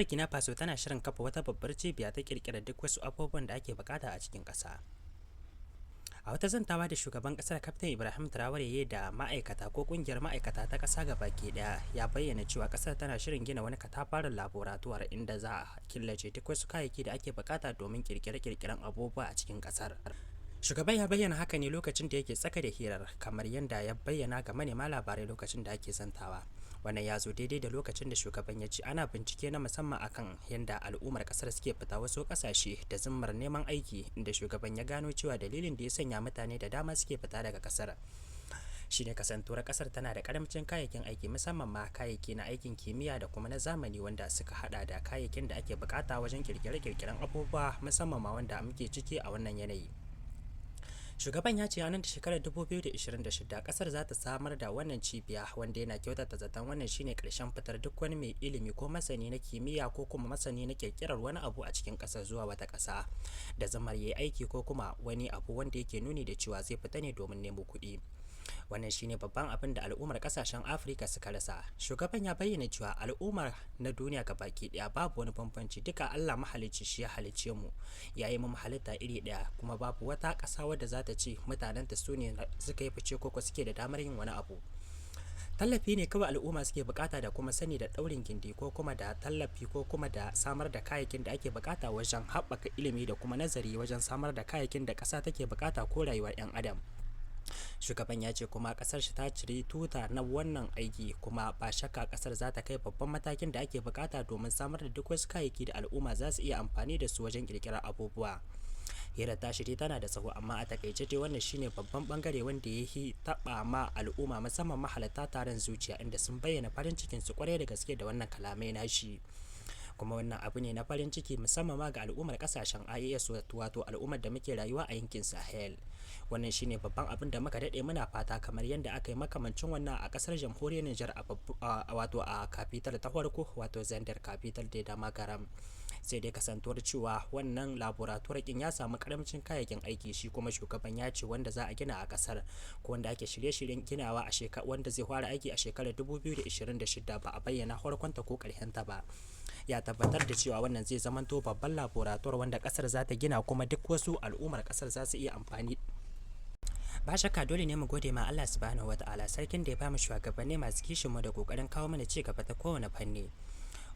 Burkina Faso tana shirin kafa wata babbar cibiya ta kirkira duk wasu abubuwan da ake bukata a cikin ƙasa. A wata zantawa da shugaban ƙasar Kaftin Ibrahim Traoré da ma'aikata ko ƙungiyar ma'aikata ta ƙasa gabaki ɗaya ya bayyana cewa ƙasar tana shirin gina wani katafaren laboratuwar inda za a killace duk wasu kayayyaki da ake bukata domin kirkire-kirkiren abubuwa a cikin ƙasar. Shugaban ya bayyana haka ne lokacin da yake tsaka da hirar, kamar yadda ya bayyana ga manema labarai lokacin da ake zantawa. Wannan ya zo daidai da lokacin da shugaban ya ce ana bincike na musamman akan yadda al'ummar kasar suke fita wasu kasashe da zimmar neman aiki, inda shugaban ya gano cewa dalilin da ya sanya mutane da dama suke fita daga kasar shine kasantuwar kasar tana da karamcin kayayyakin aiki, musamman ma kayayyaki na aikin kimiyya da kuma na zamani wanda suka hada da kayayyakin da ake bukata wajen kirkire-kirkiren abubuwa, musamman ma wanda muke ciki a wannan yanayi. Shugaban ya ce a nan da shekarar 2026 kasar za ta samar da wannan cibiya, wanda yana kyautata zaton wannan shine karshen fitar duk wani mai ilimi ko masani na kimiyya ko kuma masani na kirkirar wani abu a cikin kasar zuwa wata kasa da zamar yayi aiki ko kuma wani abu wanda yake nuni da cewa zai fita ne domin nemo kuɗi. Wannan shine babban abin da al'ummar kasashen Afirka suka rasa. Shugaban ya bayyana cewa al'ummar na duniya gabaki daya babu wani bambanci, duka Allah mahalicci shi ya halicce mu, yayi mu halitta iri daya, kuma babu wata ƙasa wadda za ta ce mutanenta su ne suka yi fice ko suke da damar yin wani abu. Tallafi ne kawai al'umma suke bukata da kuma sani da daurin gindi ko kuma da tallafi ko kuma da samar da kayayyakin da ake bukata wajen haɓaka ilimi da kuma nazari wajen samar da kayayyakin da ƙasa take bukata ko rayuwar 'yan adam. Shugaban ya ce kuma kasar shi ta cire tuta na wannan aiki, kuma ba shakka kasar za ta kai babban matakin da ake bukata domin samar da duk wasu kayayyaki da al'umma za su iya amfani da su wajen kirkirar abubuwa. Hirar ta shirye tana da tsawo, amma a takaice dai wannan shine babban bangare wanda ya yi taba ma al'umma musamman mahalarta taron zuciya, inda sun bayyana farin cikin su kwarai da gaske da wannan kalamai nashi. Kuma wannan abu ne na farin ciki musamman ma ga al'ummar kasashen IAS, wato al'ummar da muke rayuwa a yankin Sahel. Wannan shine babban abin da muka dade muna fata, kamar yadda aka yi makamancin wannan a kasar jamhuriyar Nijar wato a capital ta farko, wato Zandar capital da Magaram. Sai dai kasantuwar cewa wannan laboratory kin ya samu karamcin kayayyakin aiki, shi kuma shugaban ya ce wanda za a gina a kasar ko wanda ake shirye-shiryen ginawa a wanda zai fara aiki a shekarar 2026 ba a bayyana farkonta ko ta ba. Ya tabbatar da cewa wannan zai zamanto babban laboratory wanda kasar za ta gina, kuma duk wasu al'ummar kasar za su iya amfani. Ba shakka dole ne mu gode ma Allah subhanahu wataala, sarkin da ya bamu shugabanni masu kishin mu da kokarin kawo mana ci gaba ta kowane fanni.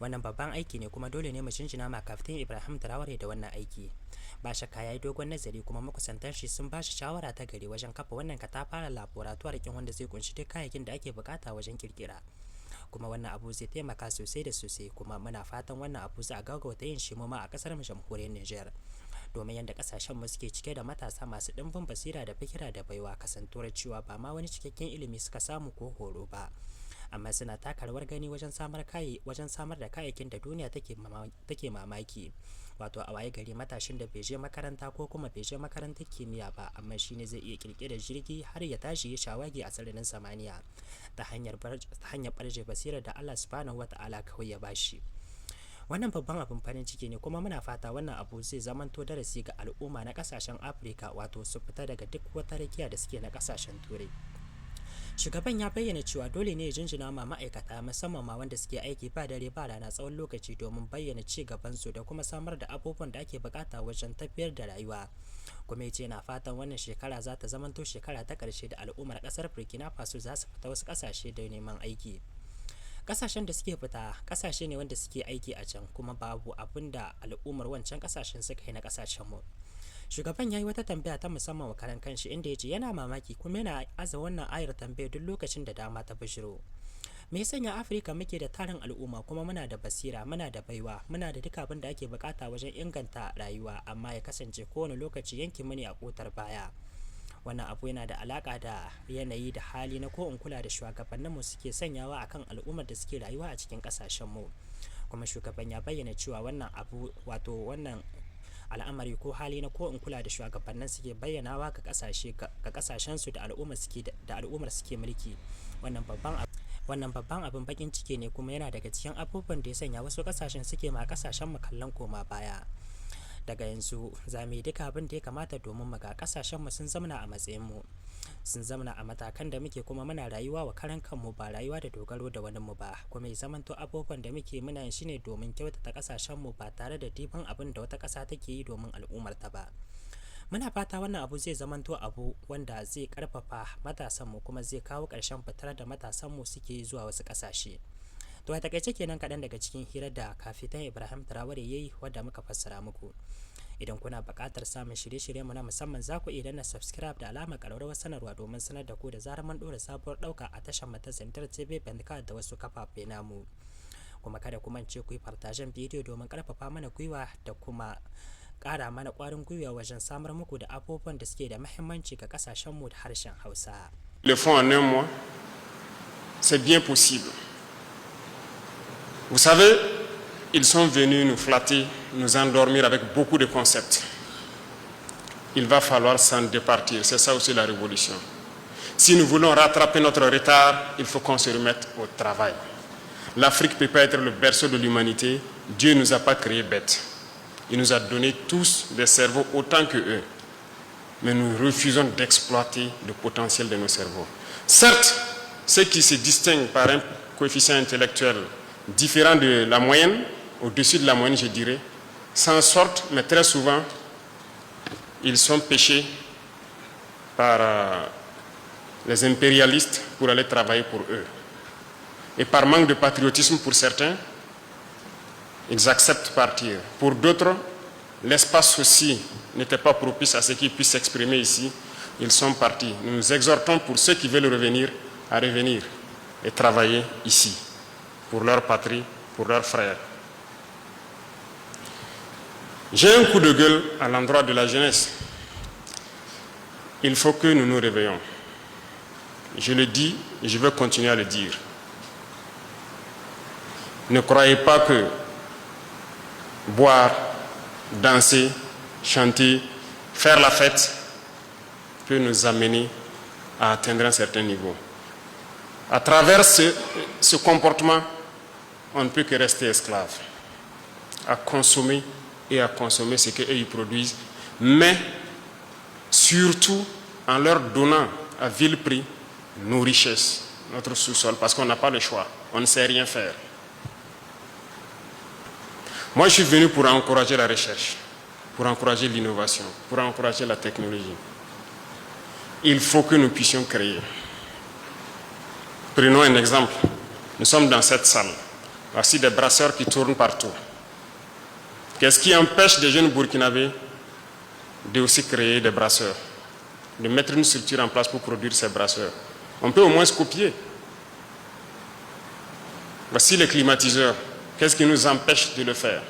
Wannan babban aiki ne, kuma dole ne mu shinjina ma Kaftin Ibrahim Traoré da wannan aiki. Ba shakka yayi dogon nazari, kuma makusantar shi sun ba shi shawara ta gari wajen kafa wannan katafaren laboratory kin wanda zai kunshi duk kayayyakin da ake bukata wajen kirkira. Kuma wannan abu zai taimaka sosai da sosai, kuma muna fatan wannan abu za a gaggauta yin shi mu ma a kasar mu jamhuriyar Niger, domin yadda kasashen mu suke cike da matasa masu dimbin basira da fikira da baiwa, kasantuwar cewa ba ma wani cikakken ilimi suka samu ko horo ba, amma suna taka rawar gani wajen samar da kayayyakin da duniya take mamaki. Wato a waye gari matashin da bai je makaranta ko kuma bai je makarantar kimiyya ba, amma shine zai iya kirkirar jirgi har ya tashi ya shawagi a sararin samaniya ta hanyar barje basirar da Allah subhanahu wata'ala kawai ya bashi. Wannan babban abin farin ciki ne, kuma muna fata wannan abu zai zamanto darasi ga al'umma na kasashen Afirka, wato su fita daga duk wata rakiya da suke na kasashen Turai. Shugaban ya bayyana cewa dole ne ya jinjina ma ma'aikata, musamman ma wanda suke aiki ba dare ba rana tsawon lokaci domin bayyana ci gabansu da kuma samar da abubuwan da ake bukata wajen tafiyar da rayuwa. Kuma ya ce na fatan wannan shekara za ta zamanto shekara ta karshe da al'ummar kasar Burkina Faso za su fita wasu kasashe da neman aiki. Kasashen da suke fita kasashe ne wanda suke aiki a can, kuma babu abin da al'ummar wancan kasashen suka yi na kasashen mu. Shugaban ya yi wata tambaya ta musamman wa karan kanshi, inda ya ce yana mamaki kuma yana aza wannan ayar tambaya duk lokacin da dama ta bishiro. Me ya sanya Afirka muke da tarin al'umma, kuma muna da basira, muna da baiwa, muna da duk abin da ake bukata wajen inganta rayuwa, amma ya kasance kowane lokaci yankin mu ne a kotar baya. Wannan abu yana da alaka da yanayi da hali na ko in kula da shugabanninmu suke sanyawa akan al'ummar da suke rayuwa a cikin kasashen mu. Kuma shugaban ya bayyana cewa wannan abu, wato wannan al'amari ko hali na ko in kula da shugabannin suke bayyanawa ga kasashen su da al'ummar suke mulki. Wannan babban abin bakin ciki ne, kuma yana daga cikin abubuwan da ya sanya wasu kasashen suke ma kasashen mu kallon koma baya. daga yanzu za mu yi duka abin da ya kamata domin mu ga kasashenmu sun zamana a matsayinmu, sun zamana a matakan da muke, kuma muna rayuwa wa karan kanmu ba rayuwa da dogaro da wani mu ba, kuma ya zamanto abubuwan da muke muna yin shine domin kyautata kasashenmu ba tare da diban abin da wata ƙasa take yi domin al'ummarta ba. Muna fata wannan abu zai zamanto abu wanda zai karfafa matasanmu kuma zai kawo ƙarshen fitar da matasanmu suke zuwa wasu ƙasashe. To a takaice kenan kaɗan daga cikin hirar da Kafitan Ibrahim Traore ya yi wadda muka fassara muku. Idan kuna buƙatar samun shirye-shiryenmu na musamman za ku iya danna subscribe da alamar ƙararrawar sanarwa domin sanar da ku da zarar mun ɗora sabuwar ɗauka a tashar mu ta Zindar TV Bandcard da wasu kafafe namu. Kuma kada ku mance ku yi fartajen bidiyo domin ƙarfafa mana gwiwa da kuma ƙara mana ƙwarin gwiwa wajen samar muku da abubuwan da suke da muhimmanci ga ƙasashenmu da harshen Hausa. Le font en un mois, c'est bien possible. Vous savez, ils sont venus nous flatter, nous endormir avec beaucoup de concepts. Il va falloir s'en départir, c'est ça aussi la révolution. Si nous voulons rattraper notre retard, il faut qu'on se remette au travail. L'Afrique ne peut pas être le berceau de l'humanité. Dieu ne nous a pas créés bêtes. Il nous a donné tous des cerveaux autant que eux. Mais nous refusons d'exploiter le potentiel de nos cerveaux. Certes, ceux qui se distinguent par un coefficient intellectuel différent de la moyenne, au-dessus de la moyenne je dirais, s'en sortent, mais très souvent, ils sont pêchés par les impérialistes pour aller travailler pour eux. Et par manque de patriotisme pour certains, ils acceptent de partir. Pour d'autres, l'espace aussi n'était pas propice à ce qu'ils puissent s'exprimer ici. Ils sont partis. Nous nous exhortons pour ceux qui veulent revenir à revenir et travailler ici, pour leur patrie, pour leurs frères. J'ai un coup de gueule à l'endroit de la jeunesse. Il faut que nous nous réveillons. Je le dis et je veux continuer à le dire. Ne croyez pas que boire, danser, chanter, faire la fête peut nous amener à atteindre un certain niveau. À travers ce comportement, on ne peut que rester esclave, à consommer ce qu'eux ils produisent, mais surtout en leur donnant à vil prix nos richesses, notre sous-sol, parce qu'on n'a pas le choix, on ne sait rien faire. Moi, je suis venu pour encourager la recherche, pour encourager l'innovation, pour encourager la technologie. Il faut que nous puissions créer. Prenons un exemple. Nous sommes dans cette salle. Voici des brasseurs qui tournent partout. Qu'est-ce qui empêche des jeunes Burkinabés de aussi créer des brasseurs, de mettre une structure en place pour produire ces brasseurs? On peut au moins se copier. Voici les climatiseurs. Qu'est-ce qui nous empêche de le faire?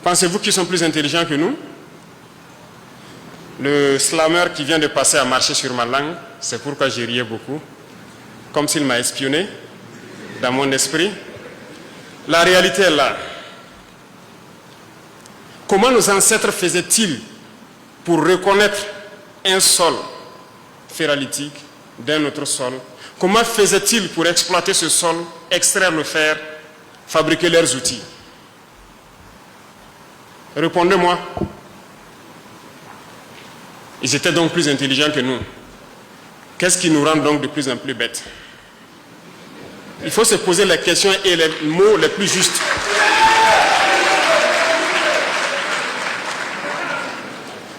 Pensez-vous qu'ils sont plus intelligents que nous? Le slammer qui vient de passer à marcher sur ma langue, c'est pourquoi j'ai riais beaucoup, comme s'il m'a espionné dans mon esprit. La réalité est là. Comment nos ancêtres faisaient-ils pour reconnaître un sol ferralitique d'un autre sol? Comment faisaient-ils pour exploiter ce sol, extraire le fer, fabriquer leurs outils? Répondez-moi. Ils étaient donc plus intelligents que nous. Qu'est-ce qui nous rend donc de plus en plus bêtes? Il faut se poser les questions et les mots les plus justes.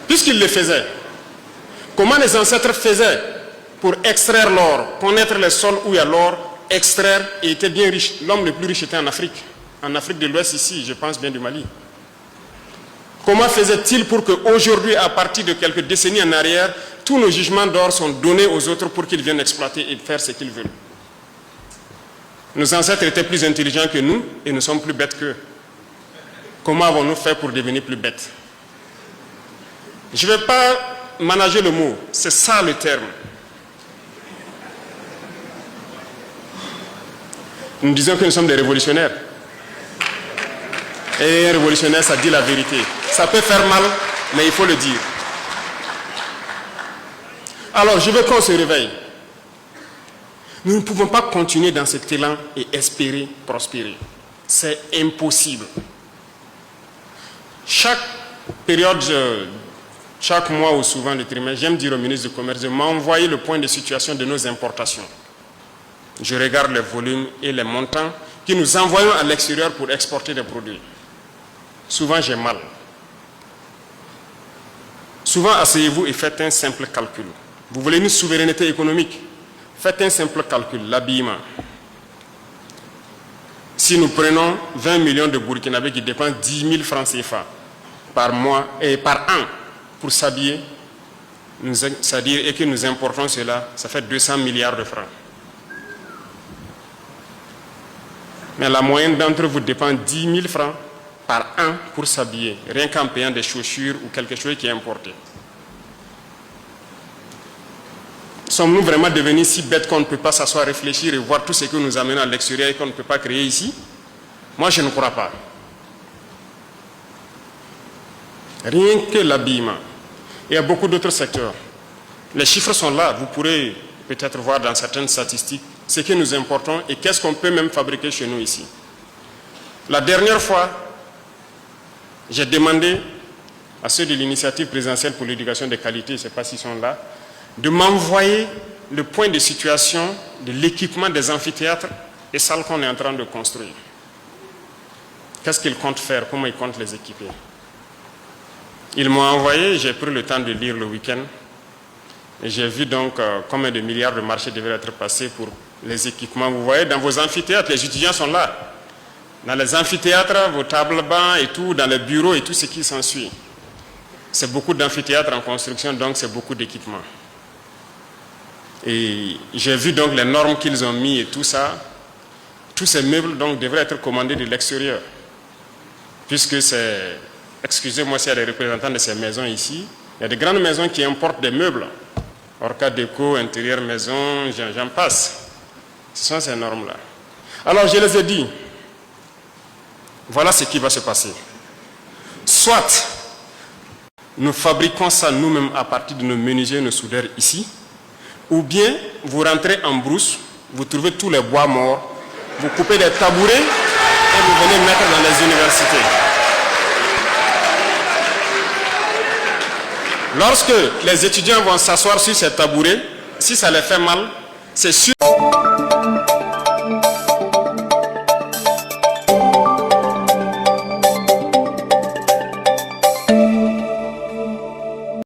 Puisqu'ils le faisaient, comment les ancêtres faisaient pour extraire l'or, connaître les sols où il y a l'or, extraire, et étaient bien riches? L'homme le plus riche était en Afrique de l'Ouest ici, je pense bien du Mali. Comment faisait-il pour qu'aujourd'hui, à partir de quelques décennies en arrière, tous nos jugements d'or sont donnés aux autres pour qu'ils viennent exploiter et faire ce qu'ils veulent? Nos ancêtres étaient plus intelligents que nous et nous sommes plus bêtes qu'eux. Comment avons-nous fait pour devenir plus bêtes? Je ne vais pas manager le mot, c'est ça le terme. Nous disons que nous sommes des révolutionnaires. Et un révolutionnaire, ça dit la vérité. Ça peut faire mal, mais il faut le dire. Alors, je veux qu'on se réveille. Nous ne pouvons pas continuer dans cet élan et espérer prospérer. C'est impossible. Chaque période, chaque mois ou souvent le trimestre, j'aime dire au ministre du Commerce de m'envoyer le point de situation de nos importations. Je regarde les volumes et les montants que nous envoyons à l'extérieur pour exporter des produits. Souvent, j'ai mal. Souvent, asseyez-vous et faites un simple calcul. Vous voulez une souveraineté économique? Faites un simple calcul, l'habillement. Si nous prenons 20 millions de Burkinabés qui dépensent 10 000 francs CFA par mois et par an pour s'habiller, c'est-à-dire et que nous importons cela, ça fait 200 milliards de francs. Mais la moyenne d'entre vous dépense 10 000 francs par an pour s'habiller, rien qu'en payant des chaussures ou quelque chose qui est importé. Sommes-nous vraiment devenus si bêtes qu'on ne peut pas s'asseoir, réfléchir et voir tout ce que nous amenons à l'extérieur et qu'on ne peut pas créer ici? Moi, je ne crois pas. Rien que l'habillement. Il y a beaucoup d'autres secteurs. Les chiffres sont là. Vous pourrez peut-être voir dans certaines statistiques ce que nous importons et qu'est-ce qu'on peut même fabriquer chez nous ici. La dernière fois, j'ai demandé à ceux de l'initiative présidentielle pour l'éducation de qualité, je ne sais pas s'ils sont là, de m'envoyer le point de situation de l'équipement des amphithéâtres et salles qu'on est en train de construire. Qu'est-ce qu'ils comptent faire? Comment ils comptent les équiper? Ils m'ont envoyé, j'ai pris le temps de lire le week-end, et j'ai vu donc combien de milliards de marchés devaient être passés pour les équipements. Vous voyez, dans vos amphithéâtres, les étudiants sont là. Dans les amphithéâtres, vos tables bancs et tout, dans les bureaux et tout ce qui s'ensuit. C'est beaucoup d'amphithéâtres en construction, donc c'est beaucoup d'équipements. Et j'ai vu donc les normes qu'ils ont mis et tout ça. Tous ces meubles donc devraient être commandés de l'extérieur. Puisque c'est, excusez-moi s'il y a des représentants de ces maisons ici, il y a des grandes maisons qui importent des meubles. Orca Déco, intérieur maison, j'en passe. Ce sont ces normes-là. Alors je les ai dit, voilà ce qui va se passer. Soit nous fabriquons ça nous-mêmes à partir de nos menuisiers, nos soudeurs ici, ou bien vous rentrez en brousse, vous trouvez tous les bois morts, vous coupez des tabourets et vous venez mettre dans les universités. Lorsque les étudiants vont s'asseoir sur ces tabourets, si ça les fait mal, c'est sûr